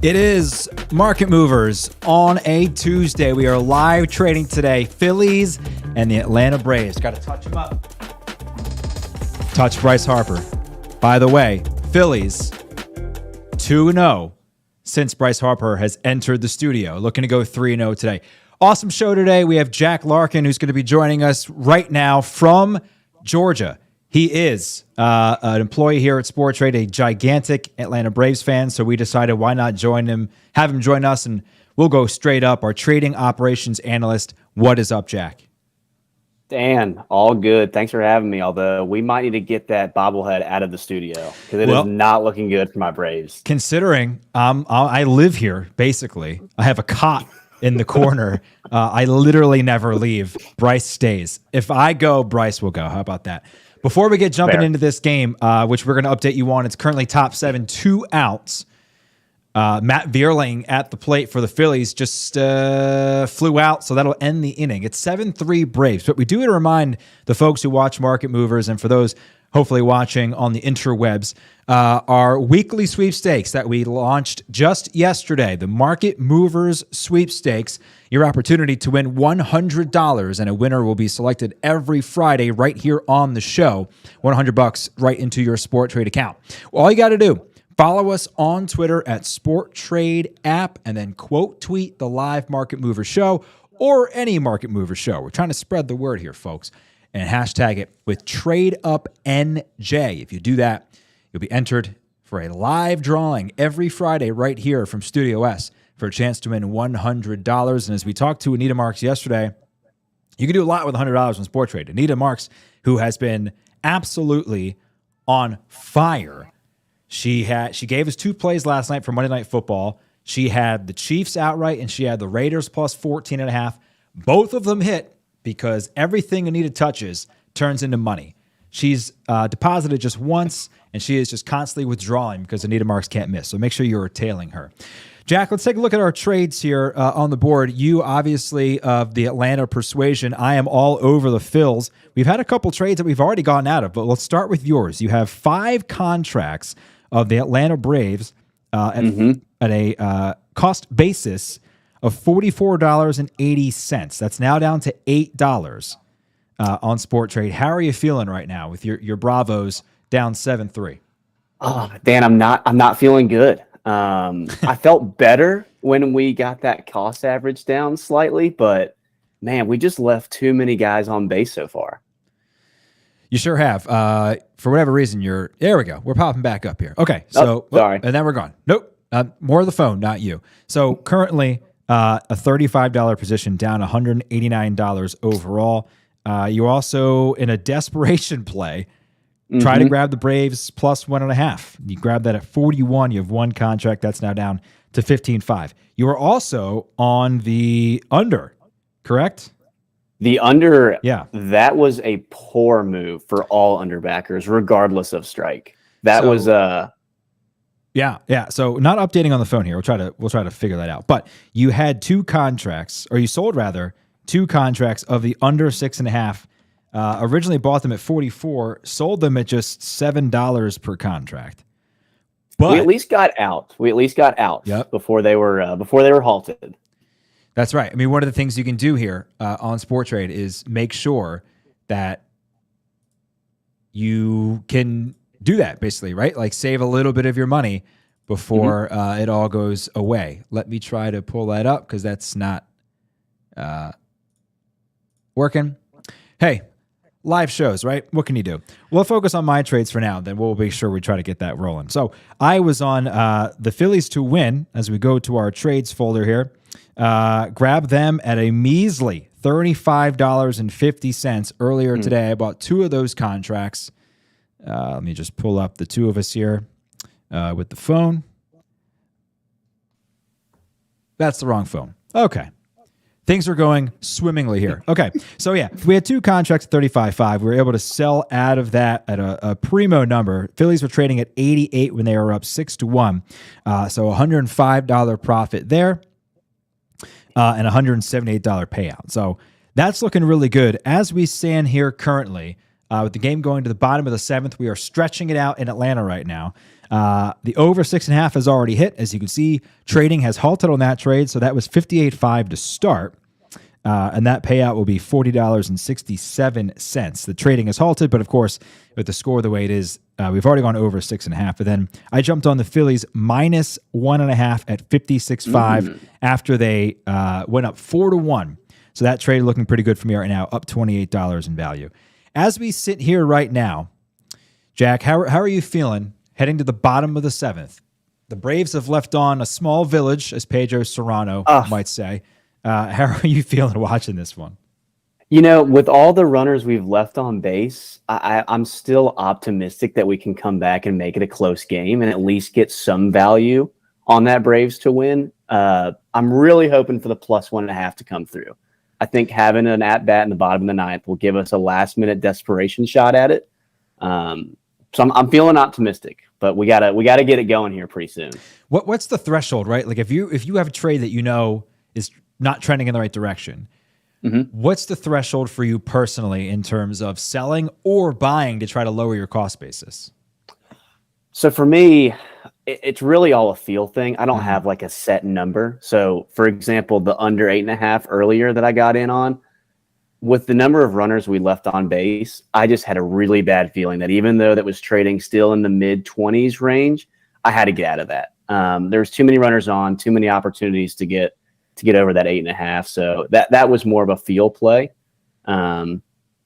It is Market Movers on a Tuesday. We are live trading today. Phillies and the Atlanta Braves. Got to touch them up. Touch Bryce Harper. By the way, Phillies 2-0 since Bryce Harper has entered the studio. Looking to go 3-0 today. Awesome show today. We have Jack Larkin, who's going to be joining us right now from Georgia. He is an employee here at Sport Trade, a gigantic Atlanta Braves fan, so we decided why not have him join us, and we'll go straight up. Our trading operations analyst. What is up, Jack? Dan, all good. Thanks for having me. Although we might need to get that bobblehead out of the studio because it is not looking good for my Braves. Considering I live here, basically, I have a cot in the corner. I literally never leave. Bryce stays. If I go, Bryce will go. How about that? Before we get jumping into this game, which we're going to update you on, it's currently top 7, 2 outs. Matt Vierling at the plate for the Phillies just flew out, so that'll end the inning. It's 7-3 Braves. But we do want to remind the folks who watch Market Movers, and for those hopefully watching on the interwebs, our weekly sweepstakes that we launched just yesterday, the Market Movers Sweepstakes, your opportunity to win $100, and a winner will be selected every Friday right here on the show. $100 right into your Sport Trade account. Well, all you got to do, follow us on Twitter at Sport Trade App, and then quote tweet the live Market Mover Show or any Market Mover Show. We're trying to spread the word here, folks, and hashtag it with TradeUpNJ. If you do that, you'll be entered for a live drawing every Friday right here from Studio S for a chance to win $100. And as we talked to Anita Marks yesterday, you can do a lot with $100 on Sport Trade. Anita Marks, who has been absolutely on fire. She gave us 2 plays last night for Monday Night Football. She had the Chiefs outright, and she had the Raiders plus 14.5. Both of them hit because everything Anita touches turns into money. She's deposited just once, and she is just constantly withdrawing because Anita Marks can't miss. So make sure you're tailing her. Jack, let's take a look at our trades here on the board. You, obviously, of the Atlanta persuasion. I am all over the Phils. We've had a couple trades that we've already gotten out of, but let's start with yours. You have 5 contracts of the Atlanta Braves at a cost basis of $44.80. That's now down to $8 on Sport Trade. How are you feeling right now with your Bravos down 7-3? Oh, Dan, I'm not feeling good. I felt better when we got that cost average down slightly, but man, we just left too many guys on base so far. You sure have. For whatever reason, there we go. We're popping back up here. Okay. So, sorry. And then we're gone. Nope. More of the phone, not you. So currently a $35 position down $189 overall. You're also in a desperation play. Try to grab the Braves plus 1.5. You grab that at 41. You have 1 contract. That's now down to 15.5. You are also on the under, correct? The under, yeah, that was a poor move for all underbackers, regardless of strike. Yeah. So not updating on the phone here. We'll try to figure that out. But you had 2 contracts, or you sold rather 2 contracts of the under 6.5. Originally bought them at 44, sold them at just $7 per contract. But we at least got out. Yep. Before they were halted. That's right. I mean, one of the things you can do here on Sport Trade is make sure that you can do that, basically, right? Like save a little bit of your money before it all goes away. Let me try to pull that up because that's not working. Hey, live shows, right? What can you do? We'll focus on my trades for now, then we'll be sure we try to get that rolling. So I was on the Phillies to win as we go to our trades folder here. Grab them at a measly $35.50 earlier today. I bought 2 of those contracts. Let me just pull up the 2 of us here with the phone. That's the wrong phone. Okay. Things are going swimmingly here. Okay. So, yeah, we had 2 contracts at 35.5. We were able to sell out of that at a primo number. Phillies were trading at 88 when they were up 6-1. So $105 profit there. And $178 payout. So that's looking really good. As we stand here currently, with the game going to the bottom of the 7th, we are stretching it out in Atlanta right now. The over 6.5 has already hit. As you can see, trading has halted on that trade. So that was $58.5 to start. And that payout will be $40.67. The trading has halted, but of course, with the score the way it is, we've already gone over 6.5. But then I jumped on the Phillies minus 1.5 at 56.5 after they went up 4-1. So that trade looking pretty good for me right now, up $28 in value. As we sit here right now, Jack, how are you feeling heading to the bottom of the 7th? The Braves have left on a small village, as Pedro Serrano might say. How are you feeling watching this one? With all the runners we've left on base, I'm still optimistic that we can come back and make it a close game and at least get some value on that Braves to win. I'm really hoping for the +1.5 to come through. I think having an at-bat in the bottom of the ninth will give us a last-minute desperation shot at it. So I'm feeling optimistic, but we gotta get it going here pretty soon. What's the threshold, right? Like if you have a trade that is not trending in the right direction, what's the threshold for you personally in terms of selling or buying to try to lower your cost basis? So for me, it's really all a feel thing. I don't have like a set number. So for example, the under 8.5 earlier that I got in on, with the number of runners we left on base, I just had a really bad feeling that even though that was trading still in the mid-20s range, I had to get out of that. There's too many runners on, too many opportunities to get over that 8.5. So that was more of a feel play.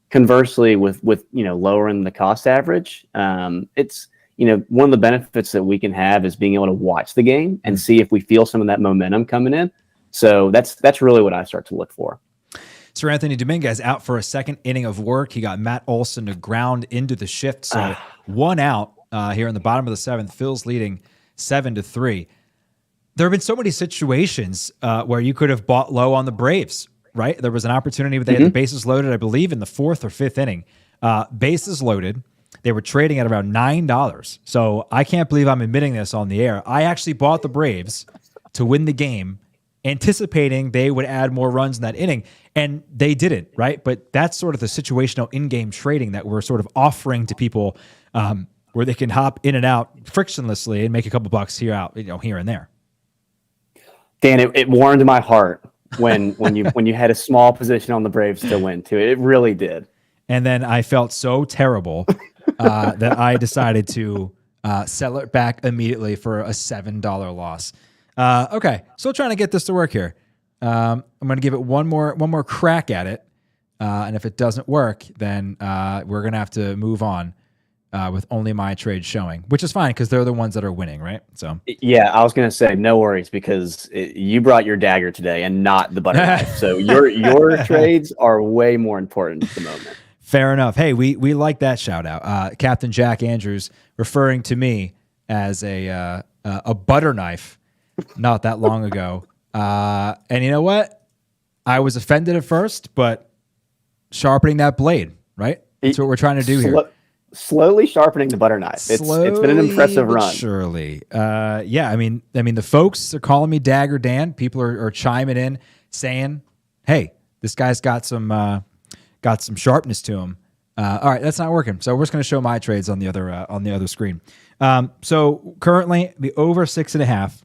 Conversely, with lowering the cost average, it's one of the benefits that we can have is being able to watch the game and see if we feel some of that momentum coming in. So that's really what I start to look for. Sir Anthony Dominguez out for a second inning of work. He got Matt Olson to ground into the shift. So 1 out here in the bottom of the 7th. Phil's leading 7-3. There have been so many situations where you could have bought low on the Braves, right? There was an opportunity where they had the bases loaded, I believe, in the 4th or 5th inning. Bases loaded. They were trading at around $9. So I can't believe I'm admitting this on the air. I actually bought the Braves to win the game, anticipating they would add more runs in that inning, and they didn't, right? But that's sort of the situational in-game trading that we're sort of offering to people, where they can hop in and out frictionlessly and make a couple bucks here and there. Dan, it warmed my heart when you had a small position on the Braves to win too. It really did. And then I felt so terrible that I decided to sell it back immediately for a $7 loss. Okay, still trying to get this to work here. I'm going to give it one more crack at it, and if it doesn't work, then we're going to have to move on with only my trade showing, which is fine because they're the ones that are winning, right? So yeah, I was going to say no worries because you brought your dagger today and not the butter knife, so your trades are way more important at the moment. Fair enough. Hey, we like that shout out. Captain Jack Andrews referring to me as a butter knife not that long ago. And you know what? I was offended at first, but sharpening that blade, right? That's what we're trying to do here. Slowly sharpening the butter knife. It's been an impressive run. Surely. Yeah, I mean, the folks are calling me Dagger Dan. People are chiming in saying, hey, this guy's got some sharpness to him. All right, that's not working. So we're just going to show my trades on the other screen. So currently the over 6.5.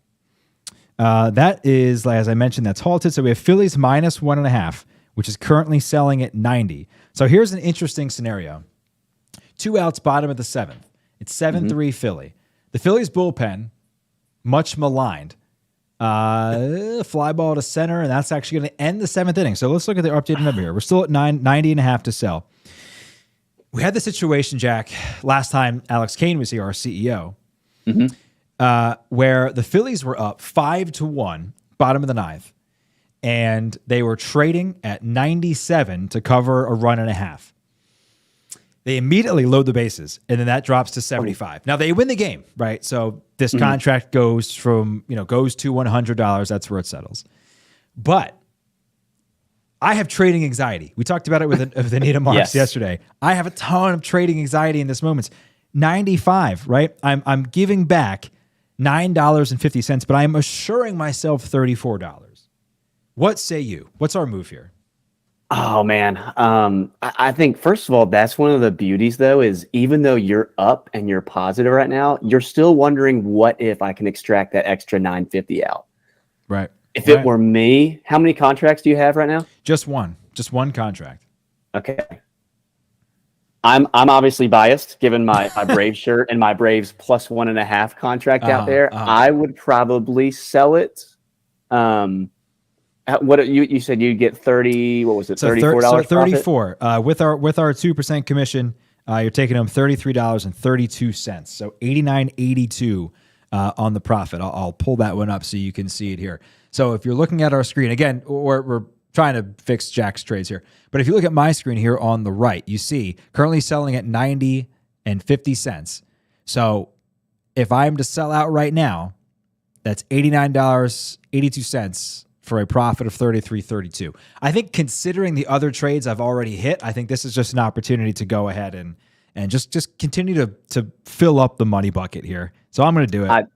That is, as I mentioned, that's halted. So we have Phillies -1.5, which is currently selling at 90. So here's an interesting scenario. 2 outs, bottom of the 7th. It's 7-3 Philly. The Phillies bullpen, much maligned. Fly ball to center, and that's actually going to end the 7th inning. So let's look at the updated number here. We're still at 90.5 to sell. We had the situation, Jack, last time Alex Kane was here, our CEO, where the Phillies were up 5-1, bottom of the 9th, and they were trading at 97 to cover a run and a half. They immediately load the bases, and then that drops to 75. Now they win the game, right? So this contract goes to $100. That's where it settles. But I have trading anxiety. We talked about it with Anita Marks yesterday. I have a ton of trading anxiety in this moment. 95, right? I'm giving back $9.50, but I'm assuring myself $34. What say you? What's our move here? Oh, man. I think, first of all, that's one of the beauties, though, is even though you're up and you're positive right now, you're still wondering, what if I can extract that extra $9.50 out? Right. If it were me, how many contracts do you have right now? Just one contract. Okay. I'm obviously biased, given my Braves shirt and my Braves +1.5 contract out there. I would probably sell it. What you said you'd get 30? What was it? $34. So 34 with our 2% commission. You're taking home $33.32. So $89.82 on the profit. I'll pull that one up so you can see it here. So if you're looking at our screen again, we're trying to fix Jack's trades here. But if you look at my screen here on the right, you see currently selling at 90 and 50 cents. So if I'm to sell out right now, that's $89.82 for a profit of $33.32. I think considering the other trades I've already hit, I think this is just an opportunity to go ahead and just continue to fill up the money bucket here. So I'm going to do it.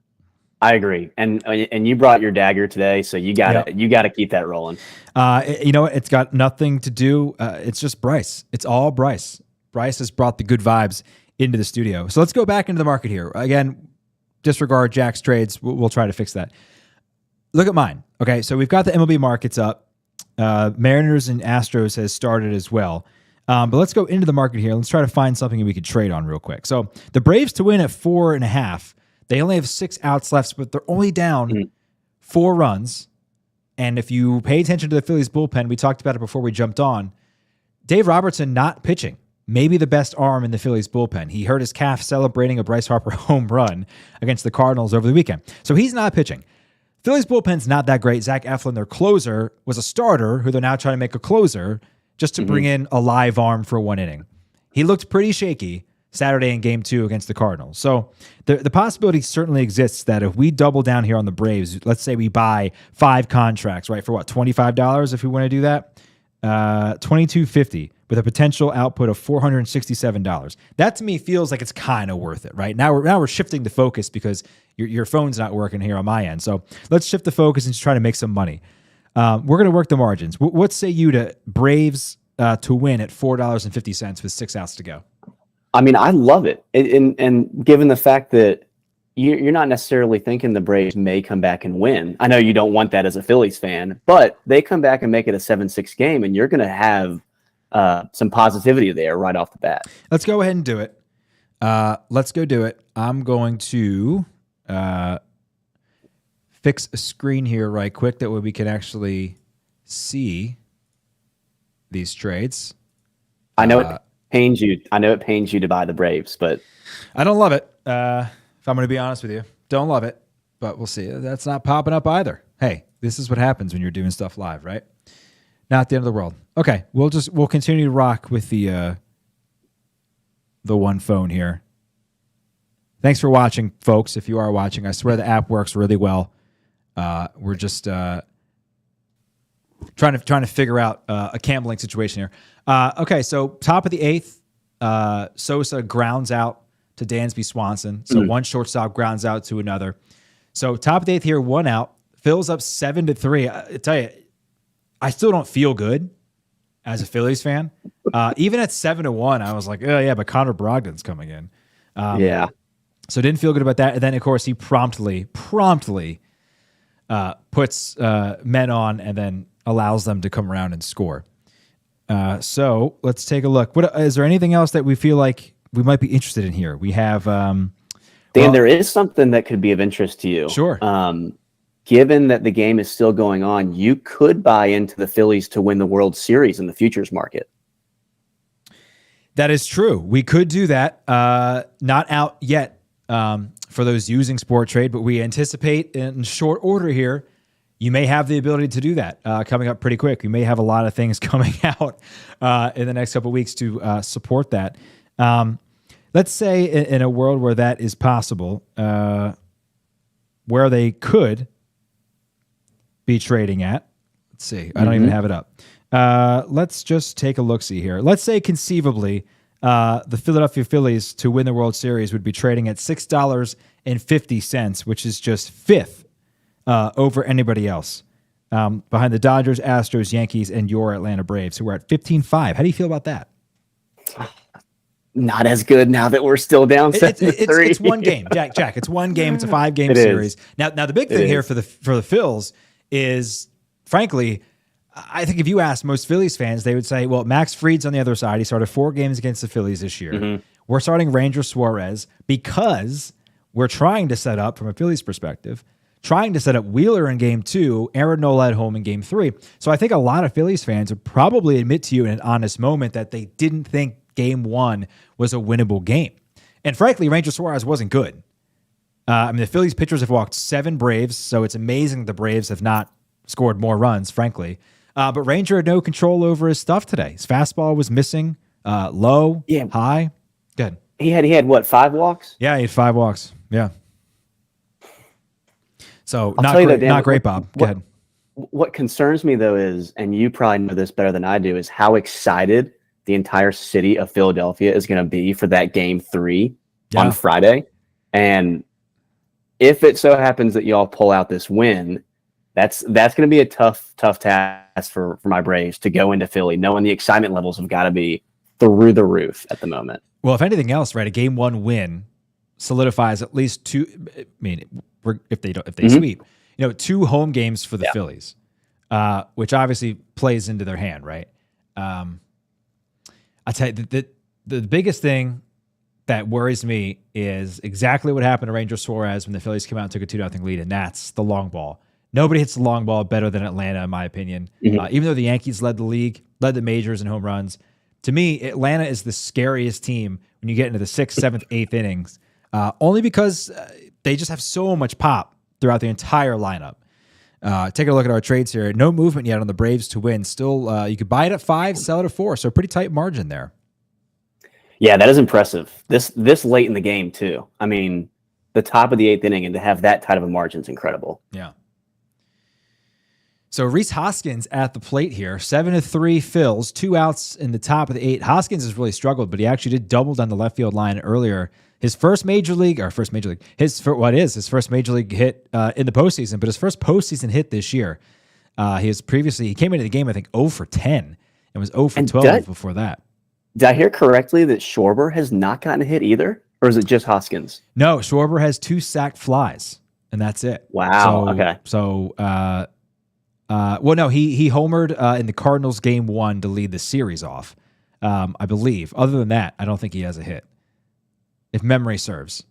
I agree, and you brought your dagger today, so you got to keep that rolling. You know what? It's got nothing to do. It's just Bryce. It's all Bryce. Bryce has brought the good vibes into the studio. So let's go back into the market here. Again, disregard Jack's trades. We'll try to fix that. Look at mine. Okay, so we've got the MLB markets up. Mariners and Astros has started as well. But let's go into the market here. Let's try to find something we could trade on real quick. So the Braves to win at 4.5. They only have 6 outs left, but they're only down 4 runs. And if you pay attention to the Phillies bullpen, we talked about it before we jumped on, Dave Robertson not pitching. Maybe the best arm in the Phillies bullpen. He hurt his calf celebrating a Bryce Harper home run against the Cardinals over the weekend. So he's not pitching. Phillies bullpen's not that great. Zach Eflin, their closer, was a starter who they're now trying to make a closer just to bring in a live arm for 1 inning. He looked pretty shaky Saturday in Game 2 against the Cardinals. So the possibility certainly exists that if we double down here on the Braves, let's say we buy 5 contracts, right, for what, $25 if we want to do that? $22.50 with a potential output of $467. That to me feels like it's kind of worth it, right? Now we're shifting the focus because your phone's not working here on my end. So let's shift the focus and just try to make some money. We're going to work the margins. What say you to Braves to win at $4.50 with 6 outs to go? I mean, I love it. And given the fact that you're not necessarily thinking the Braves may come back and win. I know you don't want that as a Phillies fan, but they come back and make it a 7-6 game, and you're going to have some positivity there right off the bat. Let's go ahead and do it. Let's go do it. I'm going to fix a screen here right quick. That way we can actually see these trades. I know it pains you. I know it pains you to buy the Braves, but I don't love it. If I'm going to be honest with you, don't love it, but we'll see. That's not popping up either. Hey, this is what happens when you're doing stuff live, right? Not the end of the world. Okay, we'll continue to rock with the one phone here. Thanks for watching, folks. If you are watching, I swear the app works really well. We're just trying to figure out a gambling situation here. Okay, so top of the 8th, Sosa grounds out to Dansby Swanson. So one shortstop grounds out to another. So top of the 8th here, 1 out. Phil's up 7-3. I tell you, I still don't feel good as a Phillies fan. Even at 7-1, I was like, oh yeah, but Connor Brogdon's coming in. Yeah. So didn't feel good about that. And then of course he promptly puts men on and then allows them to come around and score. So let's take a look. What is there anything else that we feel like we might be interested in here? We have Dan, there is something that could be of interest to you. Sure. Given that the game is still going on, you could buy into the Phillies to win the World Series in the futures market. That is true. We could do that. Not out yet for those using Sport Trade, but we anticipate in short order here, you may have the ability to do that coming up pretty quick. We may have a lot of things coming out in the next couple of weeks to support that. Let's say in a world where that is possible, where they could be trading at. Let's see. I don't even have it up. Let's just take a look-see here. Let's say conceivably the Philadelphia Phillies to win the World Series would be trading at $6.50, which is just 5th over anybody else. Behind the Dodgers, Astros, Yankees, and your Atlanta Braves, who are at 15-5. How do you feel about that? Not as good now that we're still down 7-3. It's one game, Jack. It's one game. It's a 5-game series. Now the big thing here for the Phils is, frankly, I think if you ask most Phillies fans, they would say, well, Max Fried's on the other side. He started 4 games against the Phillies this year. We're starting Ranger Suarez because we're trying to set up, from a Phillies perspective, trying to set up Wheeler in Game 2, Aaron Nola at home in Game 3. So I think a lot of Phillies fans would probably admit to you in an honest moment that they didn't think Game 1 was a winnable game. And frankly, Ranger Suarez wasn't good. The Phillies pitchers have walked 7 Braves, so it's amazing the Braves have not scored more runs, frankly. But Ranger had no control over his stuff today. His fastball was missing, low, high. Good. He had what, 5 walks? Yeah, he had 5 walks. Yeah. So I'll tell you though, Dan, not great, Bob. Go ahead. What concerns me though is, and you probably know this better than I do, is how excited the entire city of Philadelphia is going to be for that game 3 on Friday. And if it so happens that y'all pull out this win, that's going to be a tough task for my Braves to go into Philly, knowing the excitement levels have got to be through the roof at the moment. Well, if anything else, right, a game 1 win solidifies at least 2. I mean, if they sweep, 2 home games for the Phillies, which obviously plays into their hand, right? I tell you, the biggest thing that worries me is exactly what happened to Ranger Suarez when the Phillies came out and took a 2-0 lead, and that's the long ball. Nobody hits the long ball better than Atlanta, in my opinion. Even though the Yankees led the league, led the majors in home runs, to me, Atlanta is the scariest team when you get into the 6th, 7th, 8th innings, only because they just have so much pop throughout the entire lineup. Taking a look at our trades here. No movement yet on the Braves to win. Still, you could buy it at 5, sell it at 4. So a pretty tight margin there. Yeah, that is impressive. This late in the game too. I mean, the top of the 8th inning, and to have that tight of a margin is incredible. Yeah. So Rhys Hoskins at the plate here. 7-3 Phils, 2 outs in the top of the 8th. Hoskins has really struggled, but he actually did double down the left field line earlier. His first major league his first major league hit in the postseason, but his first postseason hit this year. He came into the game, I think, 0 for 10 and was 0 for 12 before that. Did I hear correctly that Schwarber has not gotten a hit either? Or is it just Hoskins? No, Schwarber has 2 sacked flies, and that's it. Wow. Okay. So, well, no, he homered in the Cardinals game 1 to lead the series off, I believe. Other than that, I don't think he has a hit, if memory serves.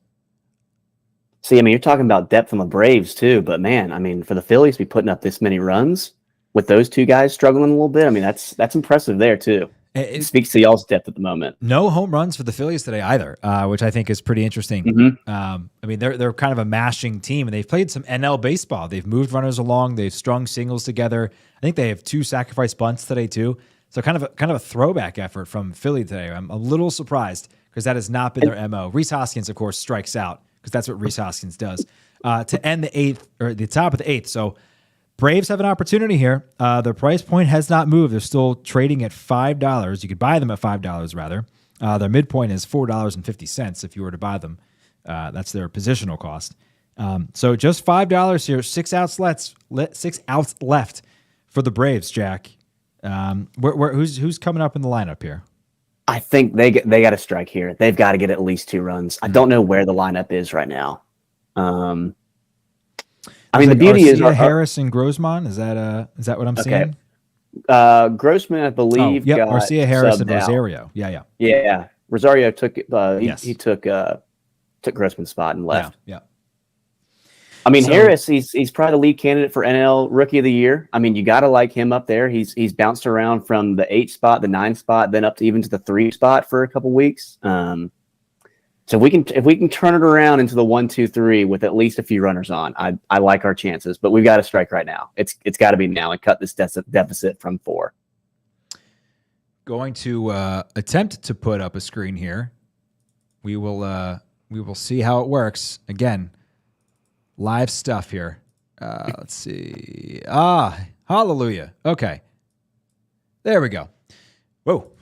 See, I mean, you're talking about depth on the Braves too, but man, I mean, for the Phillies to be putting up this many runs with those 2 guys struggling a little bit, I mean, that's impressive there too. It speaks to y'all's depth at the moment. No home runs for the Phillies today either, which I think is pretty interesting. I mean, they're kind of a mashing team, and they've played some NL baseball. They've moved runners along. They've strung singles together. I think they have 2 sacrifice bunts today too. So kind of a throwback effort from Philly today. I'm a little surprised because that has not been their MO. Rhys Hoskins, of course, strikes out because that's what Rhys Hoskins does to end the 8th or the top of the 8th. So Braves have an opportunity here. Their price point has not moved. They're still trading at $5. You could buy them at $5 rather. Their midpoint is $4.50 if you were to buy them. That's their positional cost. So just $5 here. 6 outs left for the Braves, Jack. Who's coming up in the lineup here? I think they got to strike here. They've got to get at least 2 runs. I don't know where the lineup is right now. I mean, the beauty is Harris and Grossman. Is that what I'm seeing? Grossman, I believe. Got Garcia, Harris, and Rosario. Yeah. Rosario took he took Grossman's spot and left. Yeah. I mean, Harris, he's probably the lead candidate for NL Rookie of the Year. I mean, you got to like him up there. He's bounced around from the 8 spot, the 9 spot, then up to even to the 3 spot for a couple weeks. So if we can turn it around into the 1, 2, 3 with at least a few runners on, I like our chances. But we've got to strike right now. It's got to be now and cut this deficit from 4. Going to attempt to put up a screen here. We will see how it works. Again, live stuff here. Let's see. Hallelujah. Okay. There we go. Whoa.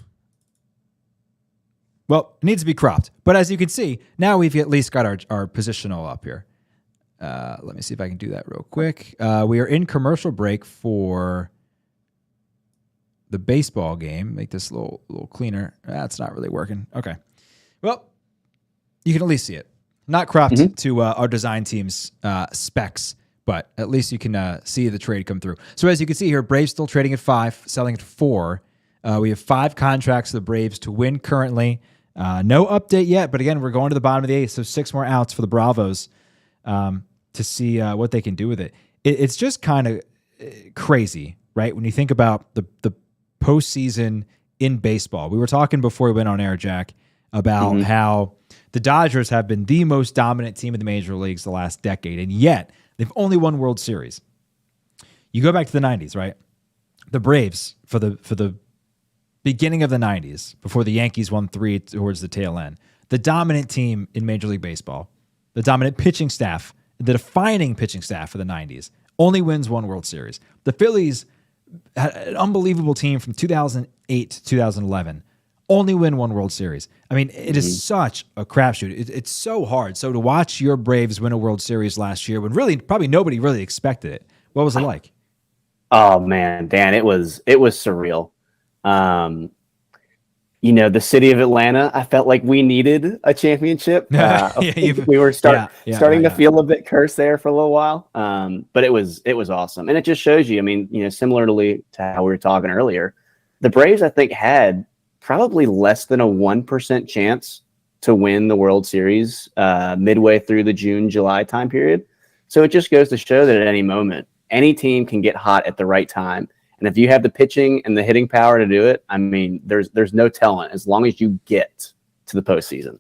Well, it needs to be cropped. But as you can see, now we've at least got our positional up here. Let me see if I can do that real quick. We are in commercial break for the baseball game. Make this a little cleaner. That's not really working. Okay. Well, you can at least see it. Not cropped to our design team's specs, but at least you can see the trade come through. So as you can see here, Braves still trading at 5, selling at 4. We have 5 contracts for the Braves to win currently. No update yet, but again, we're going to the bottom of the 8th, so 6 more outs for the Bravos to see what they can do with it. It's just kind of crazy, right? When you think about the postseason in baseball. We were talking before we went on air, Jack, about how the Dodgers have been the most dominant team in the major leagues the last decade, and yet they've only won World Series. You go back to the 90s, right? the Braves for the beginning of the 90s, before the Yankees won 3 towards the tail end, the dominant team in Major League Baseball, the dominant pitching staff, the defining pitching staff for the 90s, only wins 1 World Series. The Phillies had an unbelievable team from 2008 to 2011, only win 1 World Series. I mean, it is such a crapshoot. It's so hard. So to watch your Braves win a World Series last year when really probably nobody really expected it, what was it like? Oh man, Dan, it was surreal. The city of Atlanta, I felt like we needed a championship. We were starting to feel a bit cursed there for a little while. But it was awesome. And it just shows you, I mean, similarly to how we were talking earlier, the Braves, I think, had probably less than a 1% chance to win the World Series midway through the June, July time period. So it just goes to show that at any moment, any team can get hot at the right time. And if you have the pitching and the hitting power to do it, I mean, there's no telling as long as you get to the postseason.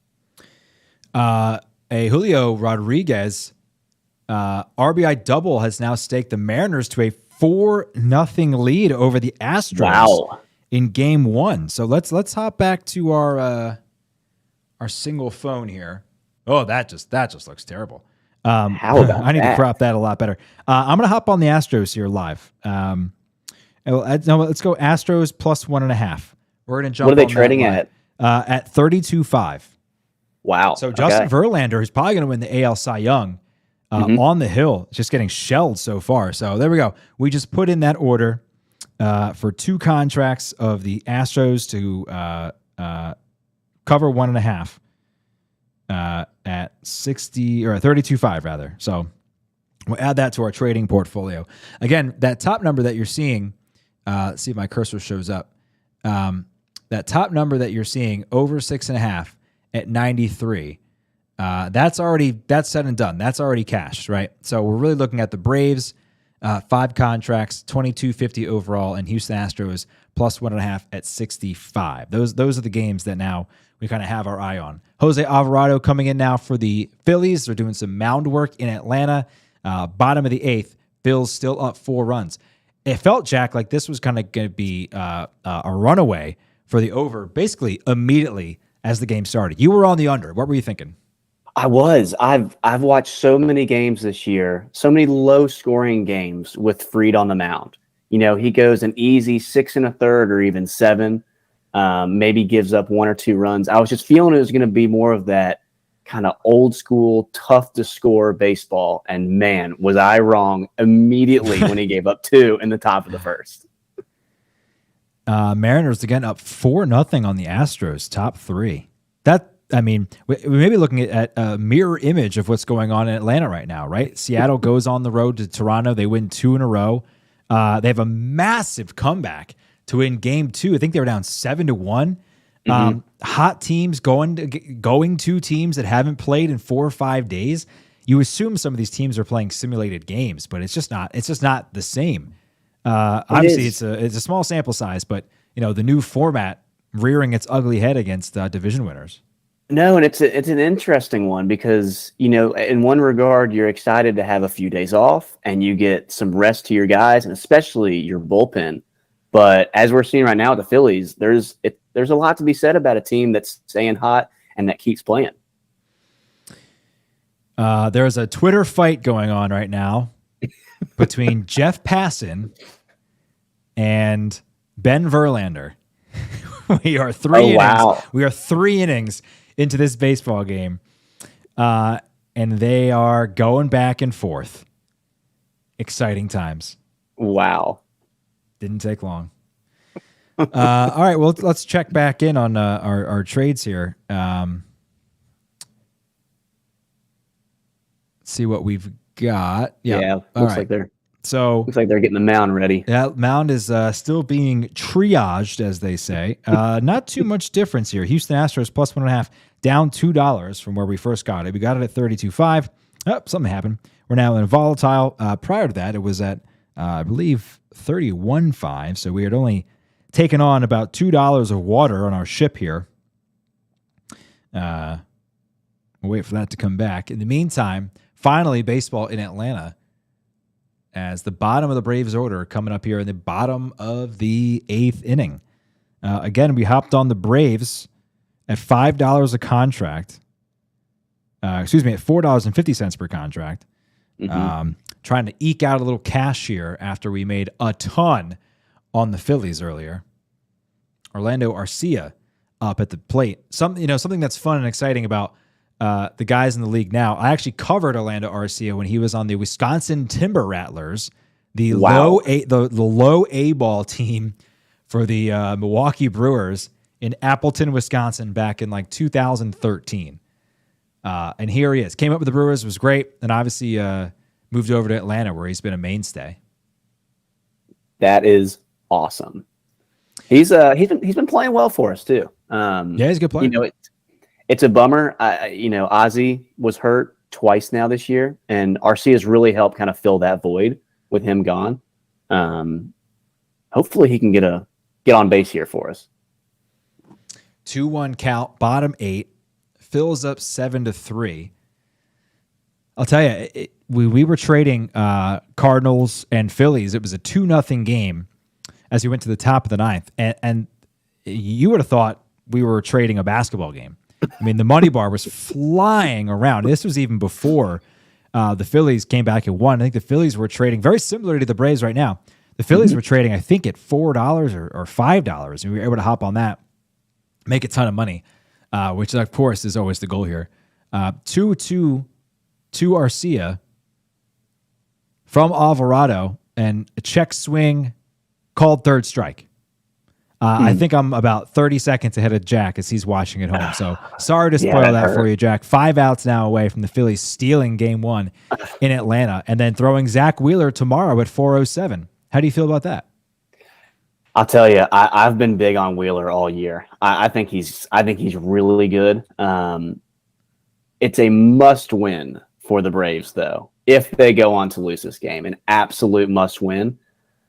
A Julio Rodriguez RBI double has now staked the Mariners to a 4-0 lead over the Astros in Game 1. So let's hop back to our single phone here. Oh, that just looks terrible. How about I need to crop that a lot better. I'm going to hop on the Astros here live. Let's go Astros plus 1.5. We're going to jump. What are they trading at? At 32.5. Wow. So Justin Verlander is probably going to win the AL Cy Young on the hill. Just getting shelled so far. So there we go. We just put in that order for 2 contracts of the Astros to cover 1.5 at 60 or 32.5 rather. So we'll add that to our trading portfolio. Again, that top number that you're seeing. Let's see if my cursor shows up. That top number that you're seeing over 6.5 at 93. That's said and done. That's already cashed, right? So we're really looking at the Braves, 5 contracts, 22.50 overall, and Houston Astros plus 1.5 at 65. Those are the games that now we kind of have our eye on. Jose Alvarado coming in now for the Phillies. They're doing some mound work in Atlanta. Bottom of the 8th. Phil's still up 4 runs. It felt, Jack, like this was kind of going to be a runaway for the over basically immediately as the game started. You were on the under. What were you thinking? I was. I've watched so many games this year, so many low-scoring games with Fried on the mound. He goes an easy 6 1/3 or even 7, maybe gives up 1 or 2 runs. I was just feeling it was going to be more of that kind of old school, tough to score baseball. And man, was I wrong immediately when he gave up 2 in the top of the first. Mariners again up 4-0 on the Astros, top 3. We may be looking at a mirror image of what's going on in Atlanta right now, right? Seattle goes on the road to Toronto. They win 2 in a row. They have a massive comeback to win Game 2. I think they were down 7-1. Hot teams going to teams that haven't played in 4 or 5 days. You assume some of these teams are playing simulated games, but it's just not the same. Obviously, it's a small sample size, but the new format rearing its ugly head against division winners. No, and it's an interesting one because in one regard you're excited to have a few days off and you get some rest to your guys and especially your bullpen. But as we're seeing right now with the Phillies, there's a lot to be said about a team that's staying hot and that keeps playing. There's a Twitter fight going on right now between Jeff Passan and Ben Verlander. We are 3 innings. Wow. We are 3 innings into this baseball game, and they are going back and forth. Exciting times. Wow. Didn't take long. All right, well, let's check back in on our trades here. See what we've got. Yeah, looks like they're getting the mound ready. Yeah, mound is still being triaged, as they say. Not too much difference here. Houston Astros plus 1.5, down $2 from where we first got it. We got it at 32.5. Oh, something happened. We're now in volatile. Prior to that, it was at I believe 31.5. So we had only taken on about $2 of water on our ship here. We'll wait for that to come back. In the meantime, finally, baseball in Atlanta as the bottom of the Braves order coming up here in the bottom of the 8th inning. Again, we hopped on the Braves at $5 a contract. At $4.50 per contract. Trying to eke out a little cash here after we made a ton on the Phillies earlier. Orlando Arcia up at the plate. Something that's fun and exciting about the guys in the league now. I actually covered Orlando Arcia when he was on the Wisconsin Timber Rattlers, the low A ball team for the Milwaukee Brewers in Appleton, Wisconsin, back in like 2013. And here he is. Came up with the Brewers, was great, and obviously moved over to Atlanta, where he's been a mainstay. That is awesome. He's been playing well for us too. Yeah, he's a good player. It's a bummer. Ozzie was hurt twice now this year, and RC has really helped kind of fill that void with him gone. Hopefully, he can get on base here for us. 2-1 count, bottom 8. Fills up 7-3. I'll tell you, we were trading Cardinals and Phillies. It was a 2-0 game as we went to the top of the 9th, and you would have thought we were trading a basketball game. I mean, the money bar was flying around. This was even before the Phillies came back at 1. I think the Phillies were trading very similar to the Braves right now. The Phillies were trading, I think, at $4 or $5, and we were able to hop on that, make a ton of money. Which, of course, is always the goal here. 2-2 to Arcia from Alvarado, and a check swing called third strike. I think I'm about 30 seconds ahead of Jack as he's watching at home. So sorry to spoil that for you, Jack. 5 outs now away from the Phillies stealing game 1 in Atlanta and then throwing Zach Wheeler tomorrow at 4:07. How do you feel about that? I'll tell you, I've been big on Wheeler all year. I think he's really good. It's a must-win for the Braves, though, if they go on to lose this game. An absolute must-win.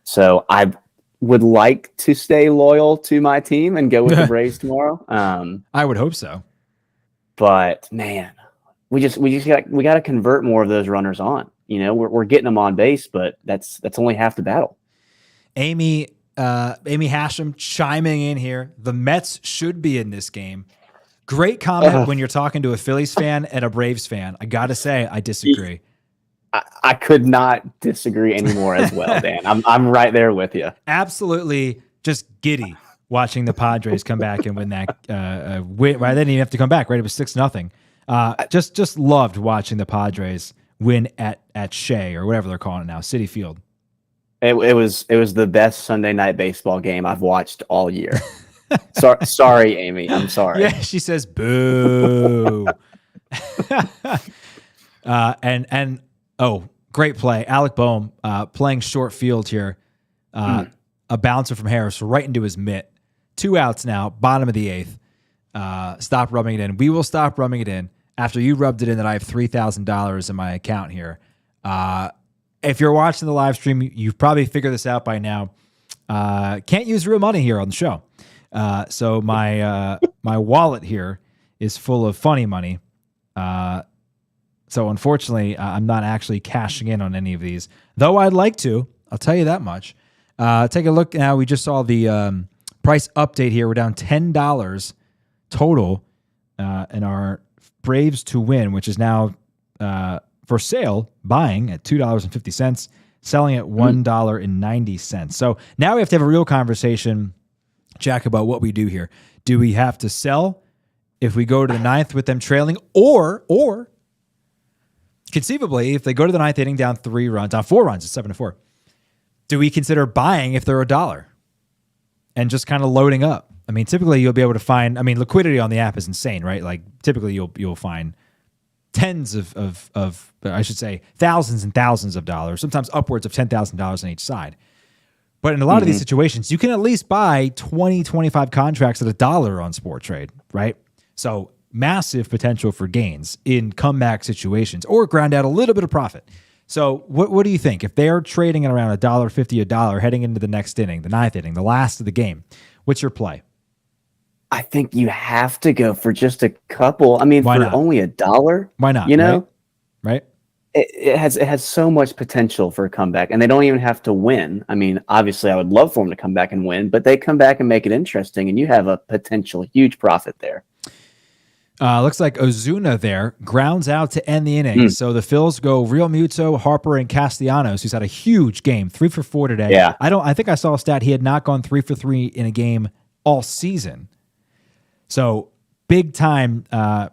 So I would like to stay loyal to my team and go with the Braves tomorrow. I would hope so. But man, we got to convert more of those runners on. We're getting them on base, but that's only half the battle. Amy Hashem chiming in here. The Mets should be in this game. Great comment when you're talking to a Phillies fan and a Braves fan. I got to say, I disagree. I could not disagree anymore as well, Dan. I'm right there with you. Absolutely just giddy watching the Padres come back and win that win. Well, they didn't even have to come back, right? It was 6-0. Just loved watching the Padres win at Shea or whatever they're calling it now, Citi Field. It was the best Sunday night baseball game I've watched all year. Sorry, Amy. I'm sorry. Yeah, she says boo. Great play. Alec Boehm playing short field here. A bouncer from Harris right into his mitt. 2 outs now, bottom of the 8th. Stop rubbing it in. We will stop rubbing it in after you rubbed it in that I have $3,000 in my account here. If you're watching the live stream, you've probably figured this out by now. Can't use real money here on the show. So my wallet here is full of funny money. So unfortunately, I'm not actually cashing in on any of these, though I'd like to. I'll tell you that much. Take a look now. We just saw the price update here. We're down $10 total in our Braves to win, which is now for sale, buying at $2.50, selling at $1.90. So now we have to have a real conversation, Jack, about what we do here. Do we have to sell if we go to the 9th with them trailing, or conceivably, if they go to the 9th inning down 4 runs, it's 7-4. Do we consider buying if they're $1 and just kind of loading up? I mean, typically you'll be able to find, liquidity on the app is insane, right? Like typically you'll find tens of I should say thousands and thousands of dollars, sometimes upwards of $10,000 on each side. But in a lot of these situations, you can at least buy 20, 25 contracts at $1 on Sport Trade, right? So massive potential for gains in comeback situations or ground out a little bit of profit. So what do you think? If they're trading at around $1.50 $1 heading into the next inning, the 9th inning, the last of the game, what's your play? I think you have to go for just a couple. I mean, Why for not? only $1. Why not? You know, right? it has so much potential for a comeback, and they don't even have to win. I mean, obviously, I would love for them to come back and win, but they come back and make it interesting, and you have a potential huge profit there. Looks like Ozuna there grounds out to end the inning. So the Phils go Real Muto, Harper, and Castellanos, who's had a huge game, 3 for 4 today. Yeah. I think I saw a stat he had not gone 3 for 3 in a game all season. So big time at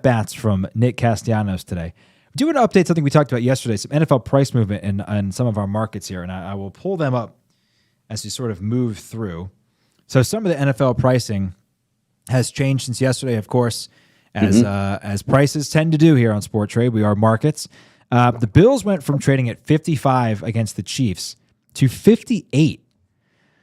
bats from Nick Castellanos today. I do want to update something we talked about yesterday, some NFL price movement in some of our markets here, and I will pull them up as we sort of move through. So some of the NFL pricing has changed since yesterday, of course, as prices tend to do here on Sport Trade. We are markets. The Bills went from trading at 55 against the Chiefs to 58.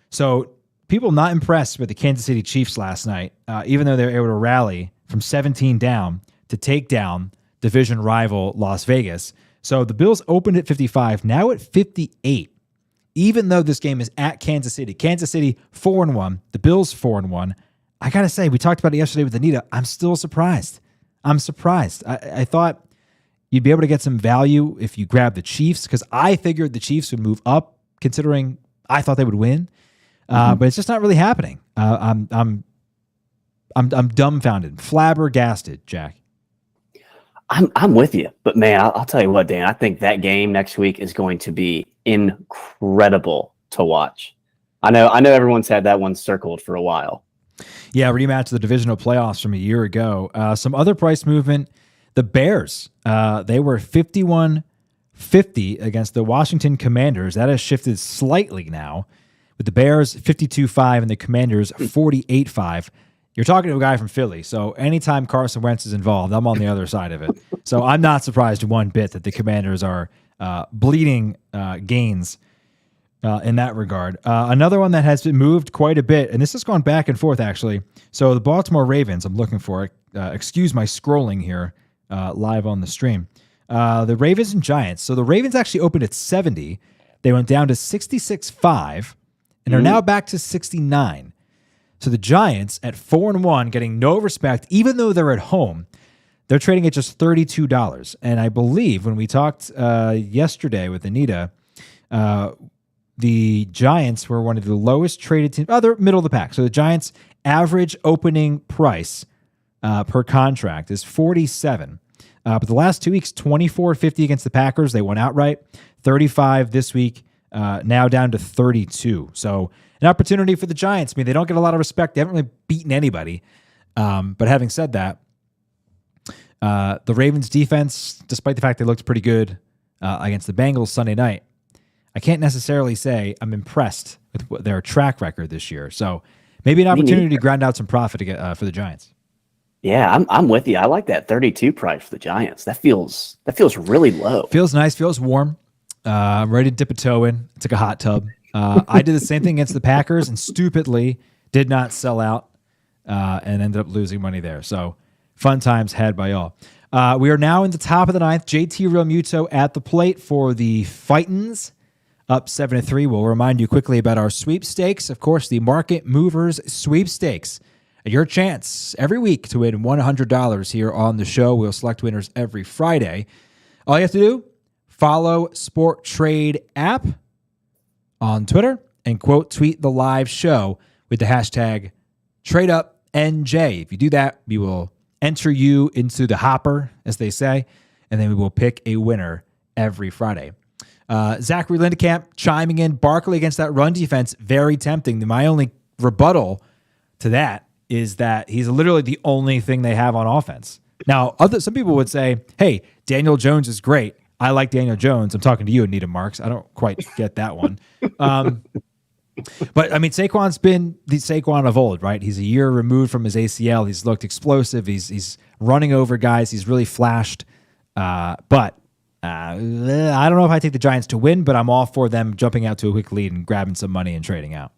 So people not impressed with the Kansas City Chiefs last night, even though they were able to rally from 17 down to take down division rival Las Vegas. So the Bills opened at 55, now at 58, even though this game is at Kansas City. Kansas City 4-1, the Bills 4-1. I got to say, we talked about it yesterday with Anita. I'm still surprised. I'm surprised. I thought you'd be able to get some value if you grab the Chiefs, because I figured the Chiefs would move up, considering I thought they would win. But it's just not really happening. I'm dumbfounded, flabbergasted, Jack. I'm with you, but man, I'll tell you what, Dan. I think that game next week is going to be incredible to watch. I know everyone's had that one circled for a while. Yeah, rematch of the divisional playoffs from a year ago. Some other price movement. The Bears, they were 51-50 against the Washington Commanders. That has shifted slightly now, with the Bears 52-5 and the Commanders 48-5. You're talking to a guy from Philly, so anytime Carson Wentz is involved, I'm on the other side of it. So I'm not surprised one bit that the Commanders are bleeding gains in that regard. Another one that has been moved quite a bit, and this has gone back and forth, actually. So the Baltimore Ravens, I'm looking for it. Excuse my scrolling here live on the stream. The Ravens and Giants. So the Ravens actually opened at 70. They went down to 66-5 and are now back to 69. So the Giants at 4-1, getting no respect, even though they're at home. They're trading at just $32. And I believe when we talked yesterday with Anita, the Giants were one of the lowest traded teams. Oh, they're middle of the pack. So the Giants' average opening price per contract is $47. But the last 2 weeks, $24.50 against the Packers. They won outright. $35 this week, now down to $32. So an opportunity for the Giants. I mean, they don't get a lot of respect. They haven't really beaten anybody. But having said that, the Ravens defense, despite the fact they looked pretty good against the Bengals Sunday night, I can't necessarily say I'm impressed with their track record this year. So maybe an opportunity to grind out some profit for the Giants. Yeah, I'm with you. I like that 32 price for the Giants. That feels really low. Feels nice. Feels warm. I'm ready to dip a toe in. It's like a hot tub. I did the same thing against the Packers and stupidly did not sell out and ended up losing money there. So fun times had by all. We are now in the top of the ninth. JT Realmuto at the plate for the Fightins. Up 7-3. We'll remind you quickly about our sweepstakes. Of course, the Market Movers Sweepstakes. Your chance every week to win $100 here on the show. We'll select winners every Friday. All you have to do, follow Sport Trade app on Twitter and tweet the live show with the hashtag TradeUpNJ. If you do that, we will enter you into the hopper, as they say, and then we will pick a winner every Friday. Zachary Lindekamp chiming in. Barkley against that run defense, very tempting. My only rebuttal to that is that he's literally the only thing they have on offense. Now, some people would say, hey, Daniel Jones is great. I like Daniel Jones. I'm talking to you, Anita Marks. I don't quite get that one. But, I mean, Saquon's been the Saquon of old, right? He's a year removed from his ACL. He's looked explosive. He's running over guys. He's really flashed. But I don't know if I take the Giants to win, but I'm all for them jumping out to a quick lead and grabbing some money and trading out.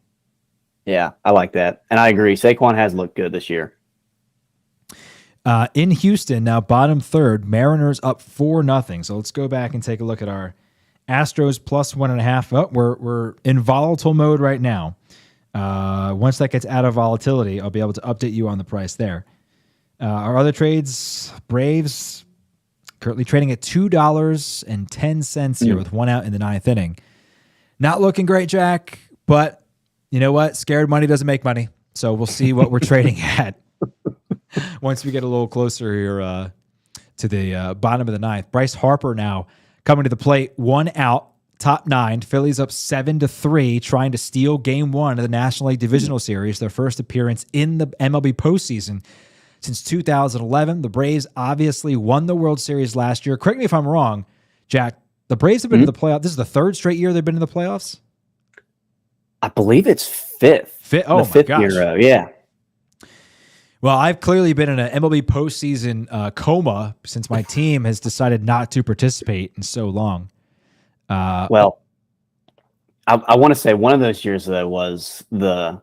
Yeah, I like that. And I agree. Saquon has looked good this year. In Houston, now bottom third, Mariners up 4-0. So let's go back and take a look at our Astros plus 1.5. Oh, we're in volatile mode right now. Once that gets out of volatility, I'll be able to update you on the price there. Our other trades, Braves Currently trading at $2.10 here with 1 out in the 9th inning. Not looking great, Jack, but you know what? Scared money doesn't make money. So we'll see what we're trading at once we get a little closer here to the bottom of the 9th. Bryce Harper now coming to the plate, 1 out, top 9. Phillies up 7-3, trying to steal Game 1 of the National League Divisional Series, their first appearance in the MLB postseason since 2011. The Braves obviously won the World Series last year. Correct me if I'm wrong, Jack. The Braves have been to the playoffs. This is the 3rd straight year they've been in the playoffs. I believe it's 5th. Oh, the 5th year. Yeah. Well, I've clearly been in an MLB postseason coma since my team has decided not to participate in so long. Well, I want to say one of those years though was the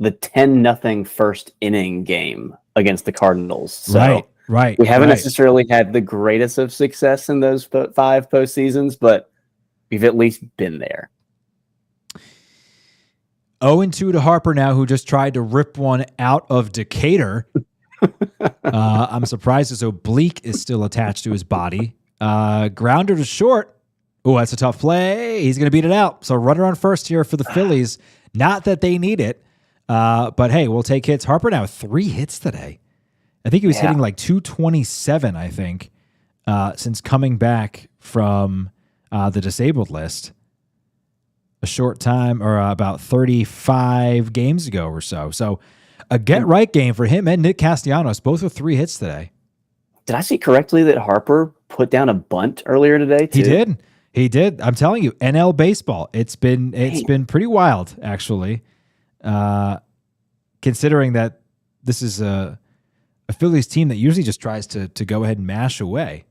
10-0 first inning game against the Cardinals. So right. We haven't necessarily had the greatest of success in those 5 postseasons, but we've at least been there. 0-2 to Harper now, who just tried to rip one out of Decatur. I'm surprised his oblique is still attached to his body. Grounder to short. Oh, that's a tough play. He's going to beat it out. So runner on first here for the Phillies. Not that they need it, but hey, we'll take hits. Harper now 3 hits today. I think he was hitting like 227, I think, since coming back from the disabled list a short time, or about 35 games ago or so. So a get-right game for him and Nick Castellanos, both with 3 hits today. Did I see correctly that Harper put down a bunt earlier today too? He did. I'm telling you, NL baseball. It's been pretty wild, actually, considering that this is a Phillies team that usually just tries to go ahead and mash away.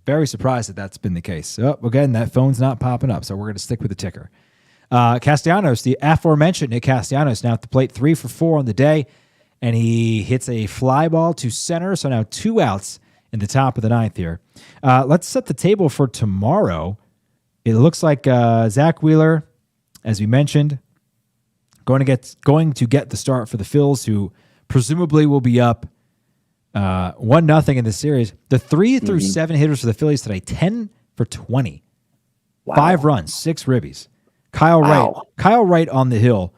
Very surprised that that's been the case. Oh, again, that phone's not popping up, so we're going to stick with the ticker. Castellanos, the aforementioned Nick Castellanos, now at the plate, 3 for 4 on the day, and he hits a fly ball to center, so now 2 outs in the top of the 9th here. Let's set the table for tomorrow. It looks like Zach Wheeler, as we mentioned, going to get the start for the Phils, who presumably will be up 1-0 in the series. The 3 through 7 hitters for the Phillies today, 10 for 20. Wow. 5 runs, 6 ribbies. Kyle Wright on the hill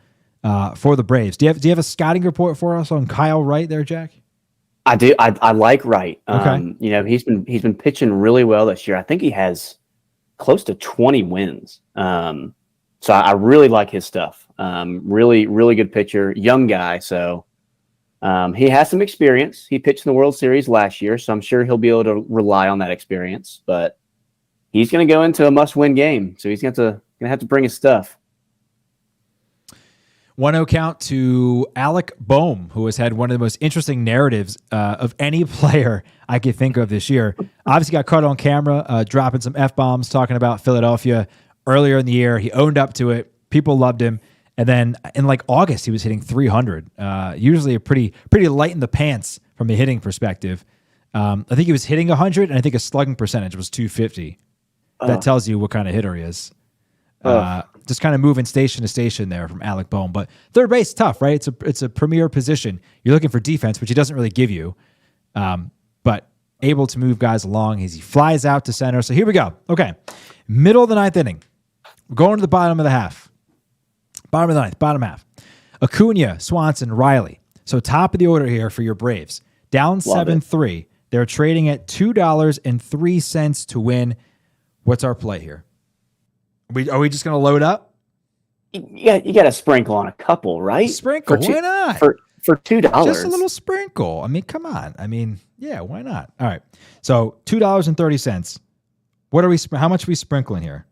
for the Braves. Do you have a scouting report for us on Kyle Wright there, Jack? I do. I like Wright. Okay. He's been pitching really well this year. I think he has close to 20 wins. So I really like his stuff. Really, really good pitcher, young guy. So he has some experience. He pitched in the World Series last year, so I'm sure he'll be able to rely on that experience. But he's going to go into a must-win game, so he's going to have to bring his stuff. 1-0 count to Alec Boehm, who has had one of the most interesting narratives of any player I could think of this year. Obviously got caught on camera dropping some F-bombs, talking about Philadelphia earlier in the year. He owned up to it. People loved him. And then in like August, he was hitting 300. Usually a pretty light in the pants from a hitting perspective. I think he was hitting 100, and I think his slugging percentage was 250. That tells you what kind of hitter he is. Just kind of moving station to station there from Alec Boehm. But third base, tough, right? It's a premier position. You're looking for defense, which he doesn't really give you. But able to move guys along as he flies out to center. So here we go. Okay. Middle of the 9th inning. We're going to the bottom of the half. Bottom of the 9th, bottom half. Acuna, Swanson, Riley. So top of the order here for your Braves. Down 7-3. They're trading at $2.03 to win. What's our play here? Are we just going to load up? You got to sprinkle on a couple, right? Sprinkle, why not? For $2. Just a little sprinkle. I mean, come on. I mean, yeah, why not? All right. So $2.30. How much are we sprinkling here?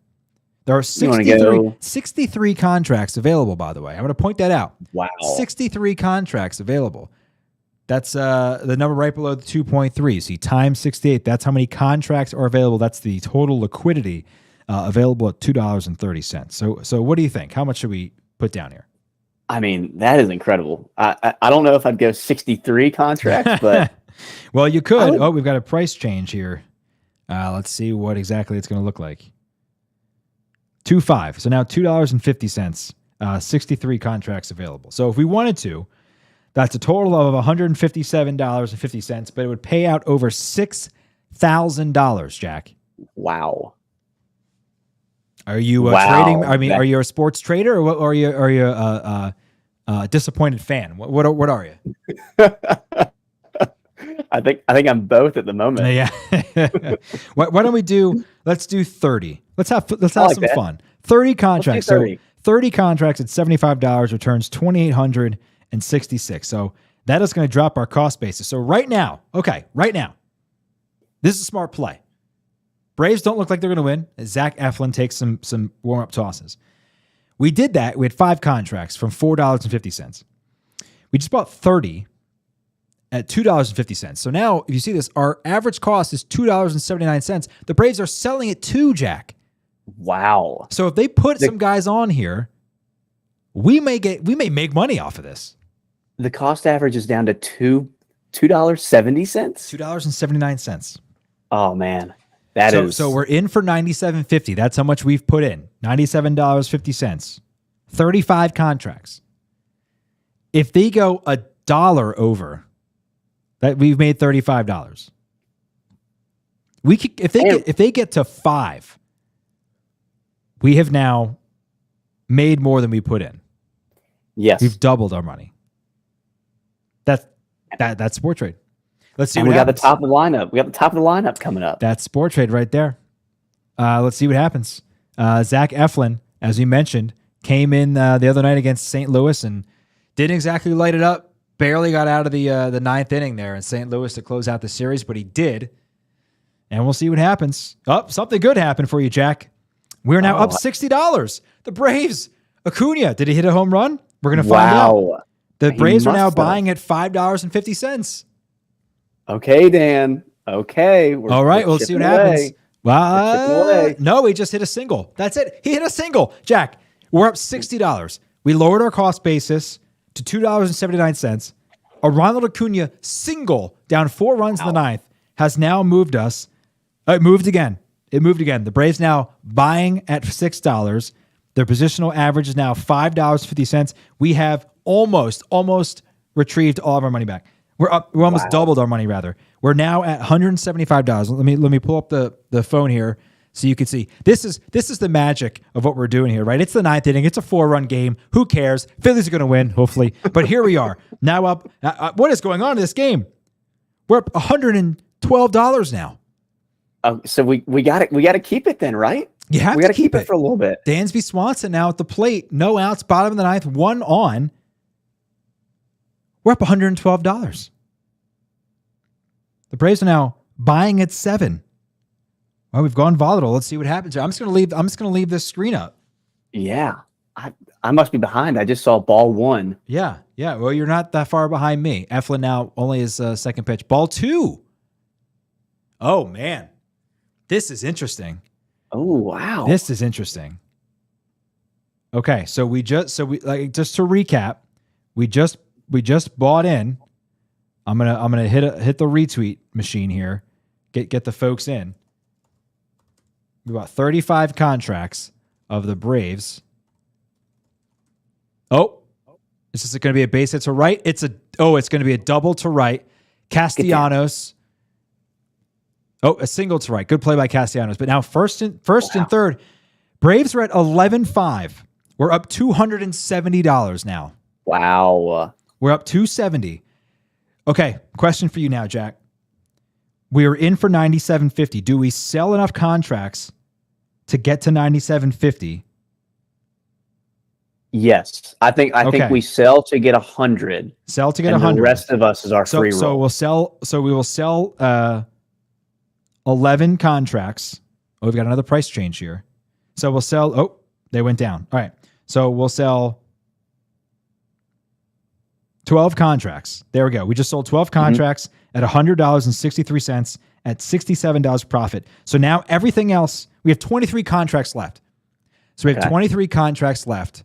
There are 63 contracts available, by the way. I'm going to point that out. Wow. 63 contracts available. That's the number right below the 2.3. See, times 68. That's how many contracts are available. That's the total liquidity available at $2.30. So what do you think? How much should we put down here? I mean, that is incredible. I don't know if I'd go 63 contracts, but well, you could. We've got a price change here. Let's see what exactly it's going to look like. 2.5. So now $2.50. 63 contracts available. So if we wanted to, that's a total of $157.50, but it would pay out over $6,000 $10,000, Jack. Wow. Are you Wow. trading? I mean, are you a sports trader, or what? Or are you a disappointed fan? What are you? I think I'm both at the moment. Yeah. Why don't we do? Let's do 30. Let's have like some that. fun. 30 contracts. Let's do 30. So 30 contracts at $75 returns $2,866. So that is going to drop our cost basis. So right now, this is a smart play. Braves don't look like they're going to win. Zach Eflin takes some warm-up tosses. We did that. We had 5 contracts from $4.50. We just bought 30 at $2.50. So now, if you see this, our average cost is $2.79. The Braves are selling it $2, Jack. Wow. So if they put some guys on here, we may make money off of this. The cost average is down to $2.70. $2.79. Oh man, that is. So we're in for $97.50. That's how much we've put in. $97.50. 35 contracts. If they go $1 over, that we've made $35. We could, if they get to 5, we have now made more than we put in. Yes, we've doubled our money. That's Sport Trade. Let's see. And what we happens. got the top of the lineup. We got the top of the lineup coming up. That's Sport Trade right there. Let's see what happens. Zach Eflin, as we mentioned, came in the other night against St. Louis and didn't exactly light it up. Barely got out of the ninth inning there in St. Louis to close out the series, but he did. And we'll see what happens. Oh, something good happened for you, Jack. We're now up $60. The Braves, Acuna, did he hit a home run? We're going to find out. The Braves are now buying at $5.50. Okay, Dan. Okay. All right, we'll see what happens. Well, no, he just hit a single. That's it. He hit a single. Jack, we're up $60. We lowered our cost basis to $2.79. A Ronald Acuna single down 4 runs in the ninth has now moved us. It moved again. The Braves now buying at $6. Their positional average is now $5.50. We have almost retrieved all of our money back. We're almost doubled our money, rather. We're now at $175. Let me pull up the phone here so you can see. This is the magic of what we're doing here, right? It's the ninth inning. It's a 4-run game. Who cares? Phillies are going to win, hopefully. But here we are now up. What is going on in this game? We're up $112 now. So we got it. We got to keep it then, right? You have we to got to keep it for a little bit. Dansby Swanson now at the plate. No outs. Bottom of the ninth. 1 on. We're up $112. The Braves are now buying at 7. Well, we've gone volatile. Let's see what happens. I'm just going to leave this screen up. Yeah, I must be behind. I just saw ball 1. Yeah. Well, you're not that far behind me. Eflin now only his second pitch. Ball 2. Oh man, this is interesting. Oh wow, this is interesting. Okay, so just to recap, we just bought in. I'm gonna hit the retweet machine here. Get the folks in. We bought 35 contracts of the Braves. Oh, is this going to be a base hit to right? It's going to be a double to right. Castellanos. Oh, a single to right. Good play by Castellanos. But now first and third, Braves are at 11.5. We're up $270 now. Wow. We're up $270. Okay, question for you now, Jack. We are in for $97.50. Do we sell enough contracts to get to $97.50? Yes, I think we sell to get 100. Sell to get 100. The rest of us is our free roll. So we'll sell. So we will sell 11 contracts. Oh, we've got another price change here. So we'll sell. Oh, they went down. All right. So we'll sell 12 contracts. There we go. We just sold 12 contracts at $100.63 at $67 profit. So now everything else, we have 23 contracts left. So we have 23 contracts left.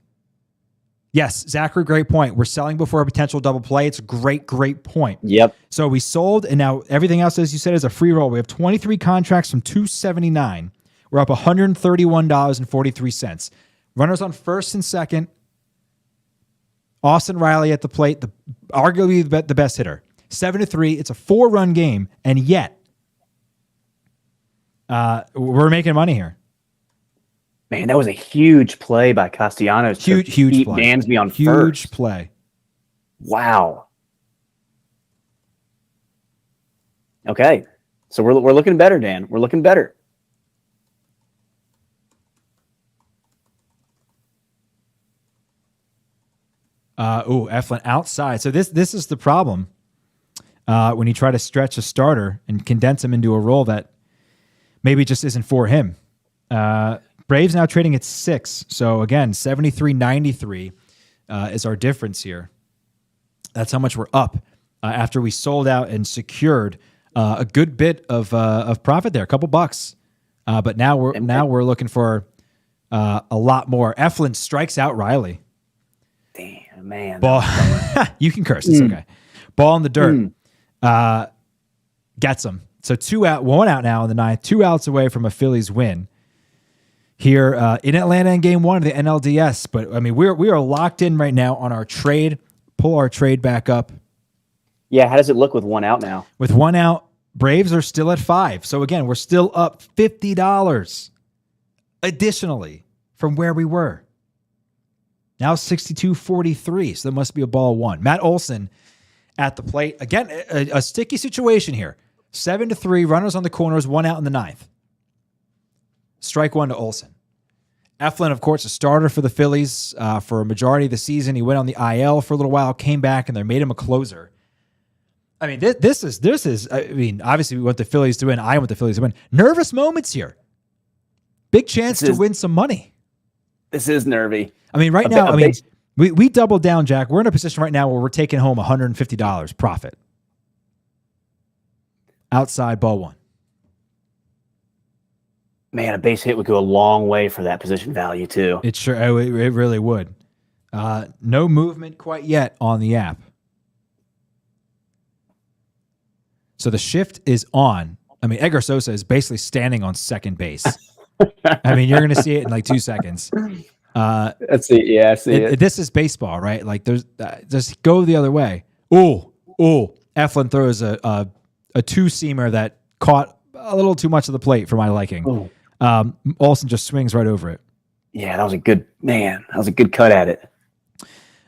Yes, Zachary, great point. We're selling before a potential double play. It's a great point. Yep. So we sold, and now everything else, as you said, is a free roll. We have 23 contracts from $279. We're up $131.43. Runners on first and second. Austin Riley at the plate, arguably the best hitter. 7-3. It's a 4-run game, and yet We're making money here. Man, that was a huge play by Castellanos. Huge play. Dansby on huge first. Play. Wow. Okay, so we're looking better, Dan. We're looking better. Eflin outside. So this is the problem when you try to stretch a starter and condense him into a role that maybe just isn't for him. Braves now trading at 6. So again, 73.93 is our difference here. That's how much we're up after we sold out and secured a good bit of profit there, a couple bucks. But now we're looking for a lot more. Eflin strikes out Riley. Damn, man. Ball. You can curse. It's okay. Ball in the dirt. Gets him. So 2 out, 1 out now in the 9th. 2 outs away from a Phillies win here in Atlanta in Game 1 of the NLDS. But I mean, we are locked in right now on our trade. Pull our trade back up. Yeah, how does it look with 1 out now? With 1 out, Braves are still at 5. So again, we're still up $50 additionally from where we were. Now 62.43, so there must be a ball 1. Matt Olson at the plate. Again, a sticky situation here. 7-3, runners on the corners, 1 out in the 9th. Strike 1 to Olson. Eflin, of course, a starter for the Phillies for a majority of the season. He went on the IL for a little while, came back, and they made him a closer. I mean, this is. I mean, obviously we want the Phillies to win. I want the Phillies to win. Nervous moments here. Big chance to win some money. This is nervy. I mean, right now, we doubled down, Jack. We're in a position right now where we're taking home $150 profit. Outside ball 1. Man, a base hit would go a long way for that position value too. It really would. No movement quite yet on the app. So the shift is on. I mean, Edgar Sosa is basically standing on second base. I mean, you're going to see it in like 2 seconds. Let's see. Yeah, I see it. This is baseball, right? Like, there's just go the other way. Ooh. Eflin throws a 2-seamer that caught a little too much of the plate for my liking. Olsen just swings right over it. Yeah, that was a good cut at it.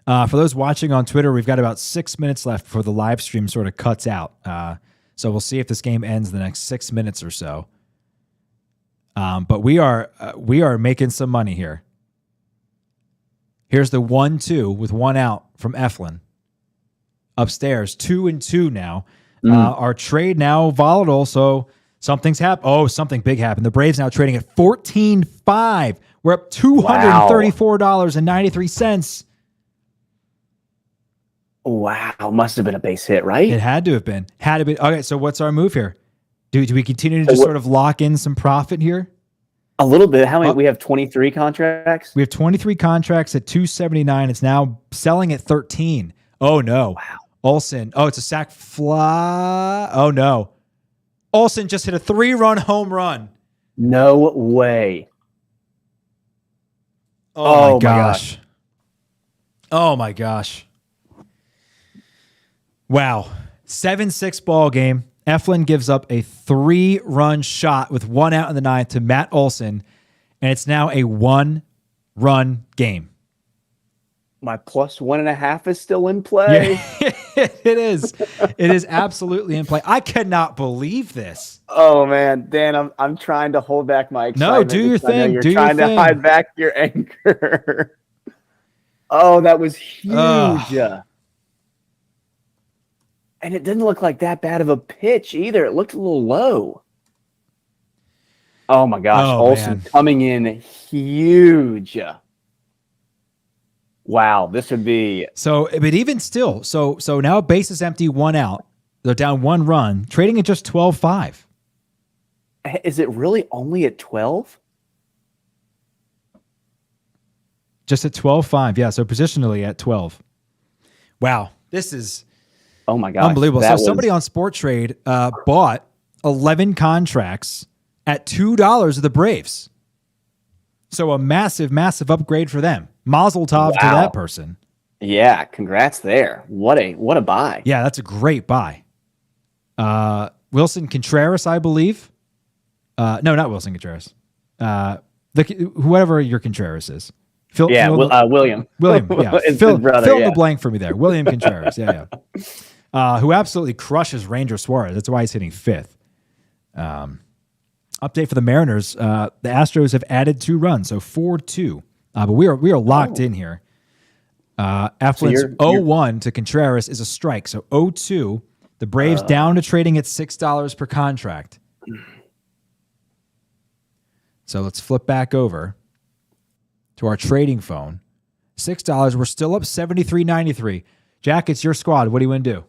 For those watching on Twitter, we've got about 6 minutes left before the live stream sort of cuts out. So we'll see if this game ends in the next 6 minutes or so. But we are making some money here. Here's the 1-2 with 1 out from Eflin. Upstairs, 2-2 now. Our trade now volatile, so something's happened. Oh, something big happened. The Braves now trading at 14.5. We're up $234.93. Wow, must have been a base hit, right? It had to have been. Okay, so what's our move here? Do we continue to just sort of lock in some profit here? A little bit. How many? We have 23 contracts. We have 23 contracts at $279. It's now selling at 13. Oh no. Wow. Olsen. Oh, it's a sac fly. Oh no. Olsen just hit a 3-run home run. No way. Oh my gosh. Oh my gosh. Wow. 7-6 ball game. Eflin gives up a 3-run shot with 1 out in the 9th to Matt Olson, and it's now a 1-run game. My plus 1.5 is still in play. Yeah, it is. It is absolutely in play. I cannot believe this. Oh man, Dan, I'm trying to hold back my excitement. No, do your thing. You're trying to hide back your anger. Oh, that was huge. And it didn't look like that bad of a pitch either. It looked a little low. Oh my gosh, Olsen coming in huge. Wow, this would be so. But even still, so now base is empty, 1 out. They're down 1 run, trading at just 12.5. Is it really only at 12? Just at 12.5, yeah. So positionally at 12. Wow, this is my gosh, unbelievable. So somebody on Sport Trade bought 11 contracts at $2 of the Braves. So a massive, massive upgrade for them. Mazel tov to that person. Yeah, congrats there. What a buy. Yeah, that's a great buy. Wilson Contreras, I believe. No, not Wilson Contreras. Whoever your Contreras is. William. William, yeah. It's Fill his brother, in the blank for me there. William Contreras, yeah. Who absolutely crushes Ranger Suarez. That's why he's hitting 5th. Update for the Mariners. The Astros have added 2 runs, so 4-2. But we are locked in here. Eflin's 0-1 to Contreras is a strike, so 0-2. The Braves down to trading at $6 per contract. So let's flip back over to our trading phone. $6. We're still up $73.93. Jack, it's your squad. What do you want to do?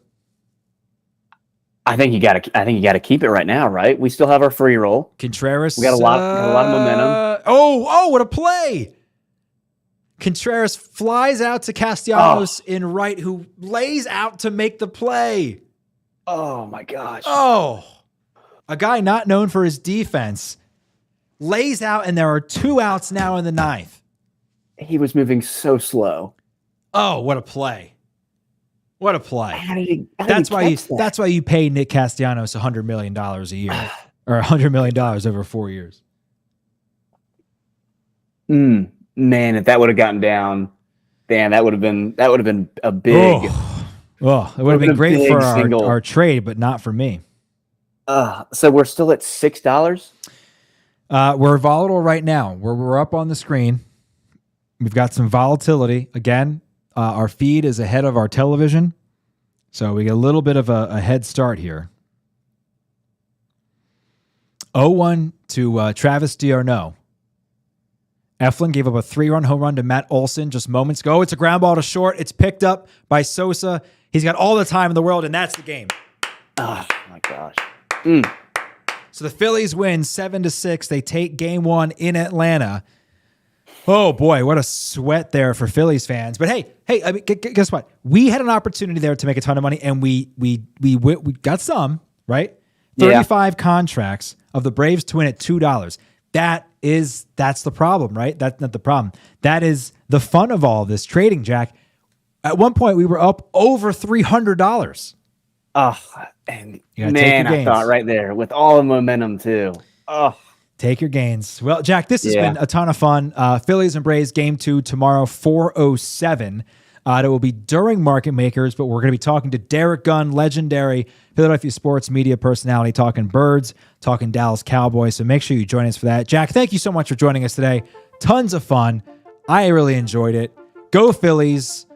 I think you got to keep it right now, right? We still have our free roll. Contreras. We got a lot of momentum. Oh, what a play! Contreras flies out to Castellanos in right, who lays out to make the play. Oh my gosh! Oh, a guy not known for his defense lays out, and there are 2 outs now in the 9th. He was moving so slow. Oh, what a play! What a play! That's why you pay Nick Castellanos $100 million a year, or $100 million over 4 years. Man, if that would have gotten down, damn, that would have been a big. Oh, it would have been great for our trade, but not for me. So we're still at $6. We're volatile right now. We're up on the screen. We've got some volatility again. Our feed is ahead of our television, so we get a little bit of a head start here. 0-1 to Travis d'Arnaud. Eflin gave up a 3-run home run to Matt Olson just moments ago. It's a ground ball to short. It's picked up by Sosa. He's got all the time in the world, and that's the game. Oh, my gosh. So the Phillies win 7-6. They take game 1 in Atlanta. Oh, boy, what a sweat there for Phillies fans. But hey, I mean, guess what? We had an opportunity there to make a ton of money, and we got some, right? 35 contracts of the Braves to win at $2. That's the problem, right? That's not the problem. That is the fun of all this trading, Jack. At one point, we were up over $300. Oh, and man, I thought right there with all the momentum too. Oh, take your gains. Well, Jack, this has been a ton of fun. Phillies and Braves game 2 tomorrow, 4:07. It will be during Market Makers, but we're going to be talking to Derek Gunn, legendary Philadelphia sports media personality, talking Birds, talking Dallas Cowboys. So make sure you join us for that. Jack, thank you so much for joining us today. Tons of fun. I really enjoyed it. Go Phillies.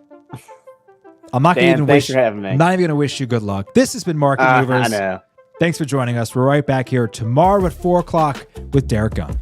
I'm not going to wish you good luck. This has been Market Movers. I know. Thanks for joining us. We're right back here tomorrow at 4 o'clock with Derek Gunn.